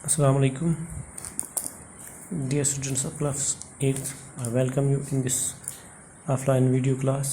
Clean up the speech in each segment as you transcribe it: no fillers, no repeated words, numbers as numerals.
Assalamu alaikum, dear students of class 8th. I welcome you in this offline video class.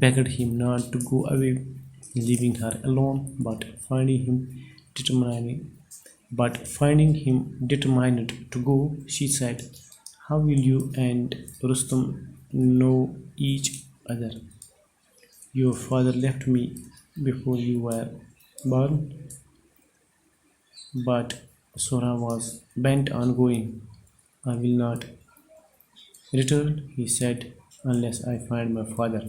begged him not to go away, leaving her alone, but finding him determined to go, she said, how will you and Rustam know each other? Your father left me before you were born. But Sohraab was bent on going. I will not return, he said, unless I find my father.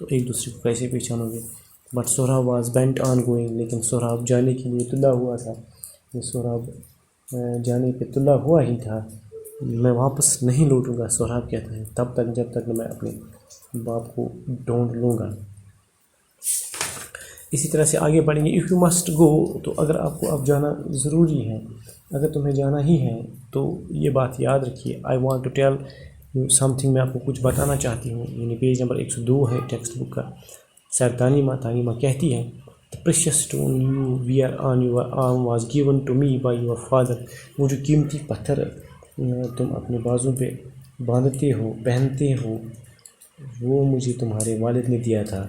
تو ایک دوسرے کو کیسے پہچانو گے. But Sohrab was Bennet on going, لیکن سہراب جانے کے لیے تلا ہوا تھا. یہ سہراب جانے پہ تلا ہوا ہی تھا. میں واپس نہیں لوٹوں گا، سہراب کہتا ہے، تب تک جب تک میں اپنے باپ کو ڈھونڈ لوں گا. اسی طرح سے آگے بڑھیں گے. اف یو مسٹ گو، تو اگر آپ کو اب جانا ضروری ہے، اگر تمہیں جانا ہی ہے تو یہ بات یاد رکھیے. I want to tell you something, میں آپ کو کچھ بتانا چاہتی ہوں. یعنی پیج نمبر 102 ہے ٹیکسٹ بک کا. سر تانیمہ کہتی ہے، the precious stone you wear on your arm was given to me by your father. وہ جو قیمتی پتھر تم اپنے بازو پہ باندھتے ہو، پہنتے ہو، وہ مجھے تمہارے والد نے دیا تھا.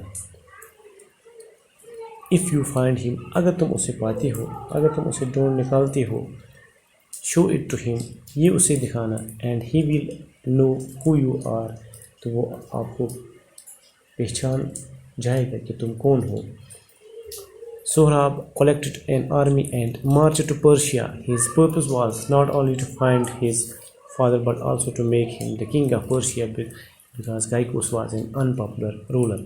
if you find him، اگر تم اسے پاتے ہو، اگر تم اسے ڈھونڈ نکالتے ہو، show it to him، یہ اسے دکھانا، and he will know who you are، تو وہ آپ کو پہچان جائے گا کہ تم کون ہو. Sohrab collected an army and marched to Persia. His purpose was not only to find his father but also to make him the king of Persia because Caicus was an unpopular ruler.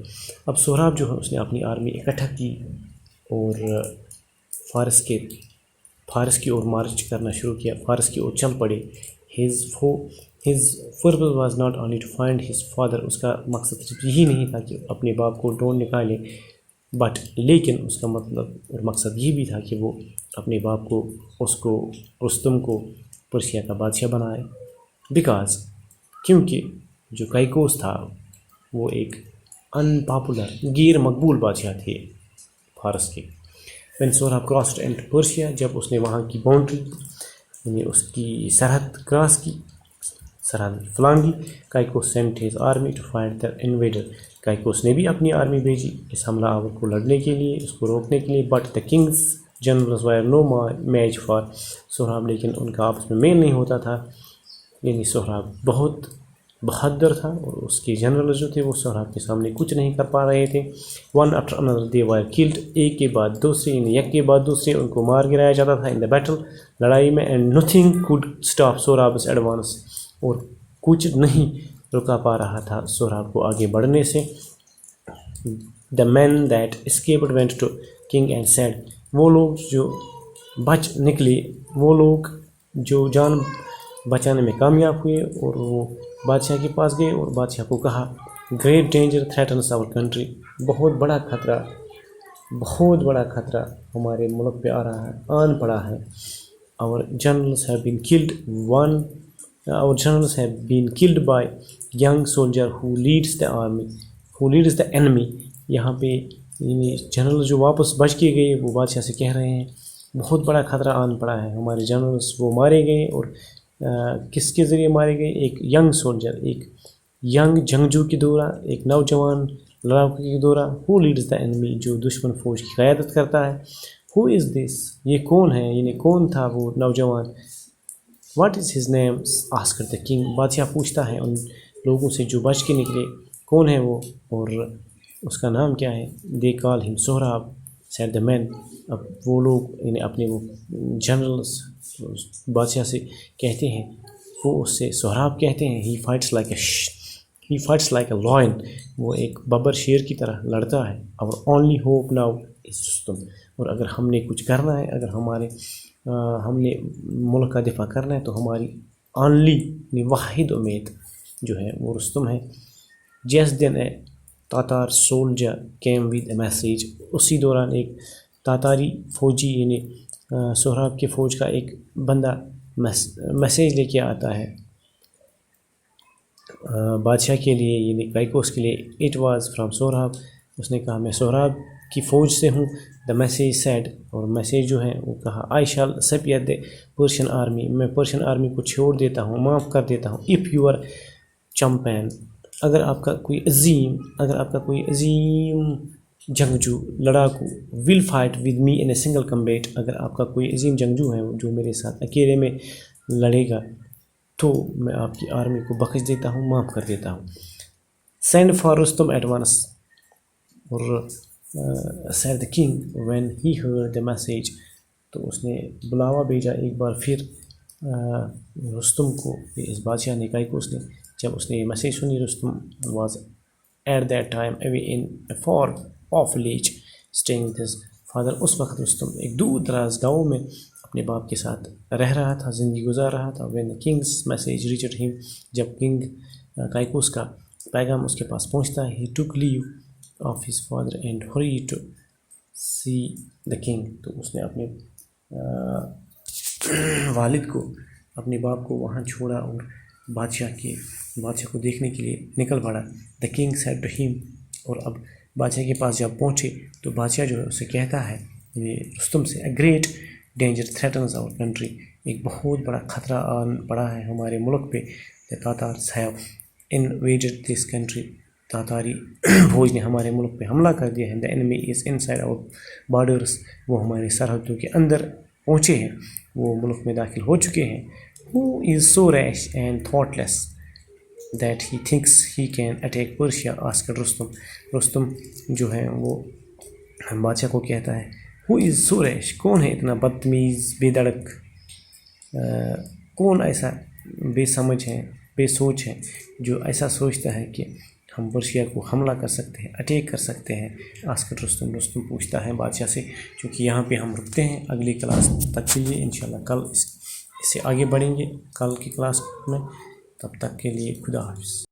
اب سہراب جو ہے اس نے اپنی army اکٹھا کی اور فارس کی اور مارچ کرنا شروع کیا، فارس کی اور چل پڑے. his purpose was not only to find his father، اس کا مقصد صرف یہی نہیں تھا کہ اپنے باپ کو ڈھونڈ نکالے، بٹ لیکن اس کا مطلب اور مقصد یہ بھی تھا کہ وہ اپنے باپ کو، اس کو، رستم کو پرشیا کا بادشاہ بنائے. بیکاز، کیونکہ جو کائکوس تھا وہ ایک ان پاپولر، غیر مقبول بادشاہ تھے فارس کے. when Sohrab crossed into Persia، جب اس نے وہاں کی باؤنڈری یعنی اس کی سرحد کراس کی، سرحد فلانگی، کائکوس sent his army to find the invader، کائکوس نے بھی اپنی آرمی بھیجی اس حملہ آور کو لڑنے کے لیے، اس کو روکنے کے لیے. But the king's generals were no match for Sohrab, لیکن ان کا آپس میں میل نہیں ہوتا تھا. یعنی سہراب بہت بہادر تھا اور اس کے جنرل جو تھے وہ سہراب کے سامنے کچھ نہیں کر پا رہے تھے. One after another they were killed، ایک کے بعد دوسرے، یعنی یک کے بعد دوسرے ان کو مار گرایا جاتا تھا. in the battle، لڑائی میں. and nothing could stop سہراب's advance، اور کچھ نہیں رکا پا رہا تھا سہراب کو آگے بڑھنے سے. the men that escaped went to king and said، وہ لوگ جو بچ نکلے، وہ لوگ جو جان بچانے میں کامیاب ہوئے اور وہ بادشاہ کے پاس گئے اور بادشاہ کو کہا، great danger threatens our country, بہت بڑا خطرہ ہمارے ملک پہ آ رہا ہے، آن پڑا ہے. our generals have been killed by young soldier who leads the enemy. یہاں پہ یعنی جنرل جو واپس بچ کے گئے وہ بادشاہ سے کہہ رہے ہیں بہت بڑا خطرہ آن پڑا ہے، ہمارے جنرلس وہ مارے گئے. اور کس کے ذریعے مارے گئے؟ ایک ینگ سولجر، ایک ینگ جنگجو کی دورہ، ایک نوجوان لڑاکو کی دورہ. who leads the enemy، جو دشمن فوج کی قیادت کرتا ہے. who is this، یہ کون ہے، یعنی کون تھا وہ نوجوان. what is his name asked the king، بادشاہ پوچھتا ہے ان لوگوں سے جو بچ کے نکلے کون ہے وہ اور اس کا نام کیا ہے. they call him Sohrab said the men، اب وہ لوگ یعنی اپنے وہ جنرلس بادشاہ سے کہتے ہیں، وہ اس سے سہراب کہتے ہیں. he fights like a lion، وہ ایک ببر شیر کی طرح لڑتا ہے. our only hope now is Rustam, اور اگر ہم نے کچھ کرنا ہے، اگر ہم نے ملک کا دفاع کرنا ہے تو ہماری یعنی واحد امید جو ہے وہ رستم ہے. just then a تاتار soldier came with a message، اسی دوران ایک تاتاری فوجی یعنی سہراب کے فوج کا ایک بندہ میسیج لے کے آتا ہے بادشاہ کے لیے، یعنی کائکوس کے لیے. اٹ واز فرام سہراب، اس نے کہا میں سہراب کی فوج سے ہوں. دا میسیج سیڈ، اور میسیج جو ہے وہ کہا، آئی شال سپیئر دی پرشین آرمی، میں پرشین آرمی کو چھوڑ دیتا ہوں، معاف کر دیتا ہوں. اف یو آر چمپین، اگر آپ کا کوئی عظیم جنگجو لڑاکو، will fight with me in a single combat, اگر آپ کا کوئی عظیم جنگجو ہے جو میرے ساتھ اکیلے میں لڑے گا تو میں آپ کی آرمی کو بخش دیتا ہوں، معاف کر دیتا ہوں. Send for Rustam at once, اور said the king when he heard the message، تو اس نے بلاوا بھیجا ایک بار پھر رستم کو. اس بادشاہ نے کائکوس نے جب اس نے یہ میسیج سنی، Rustam was at that time away in a far off village staying with his father. اس وقت رستم ایک دور دراز گاؤں میں اپنے باپ کے ساتھ رہ رہا تھا، زندگی گزار رہا تھا. when the king's message reached him، جب کنگ کائکوس کا پیغام اس کے پاس پہنچتا ہے، he took leave of his father and hurried to see the king. تو اس نے اپنے والد کو، اپنے باپ کو وہاں چھوڑا اور بادشاہ کو دیکھنے کے لیے نکل پڑا. the king said to him، اور اب بادشاہ کے پاس جب پہنچے تو بادشاہ جو ہے اسے کہتا ہے یہ رستم سے، a great danger threatens our country، ایک بہت بڑا خطرہ آن پڑا ہے ہمارے ملک پہ. the Tatars have invaded this country، تاتاری فوج نے ہمارے ملک پہ حملہ کر دیا ہے. the enemy is inside our borders، وہ ہمارے سرحدوں کے اندر پہنچے ہیں، وہ ملک میں داخل ہو چکے ہیں. who is so rash and thoughtless that he thinks he can attack Persia asked Rustam جو ہے وہ بادشاہ کو کہتا ہے who is so rash، کون ہے اتنا بدتمیز بے دڑک، کون ایسا بے سمجھ ہے، بے سوچ ہے جو ایسا سوچتا ہے کہ ہم پرشیا کو حملہ کر سکتے ہیں، اٹیک کر سکتے ہیں. آسکٹ رستم پوچھتا ہے بادشاہ سے. چونکہ یہاں پہ ہم رکتے ہیں، اگلی کلاس تک کے لیے انشاءاللہ کل اس سے آگے بڑھیں گے کل کی کلاس میں. تب تک کے لیے خدا حافظ.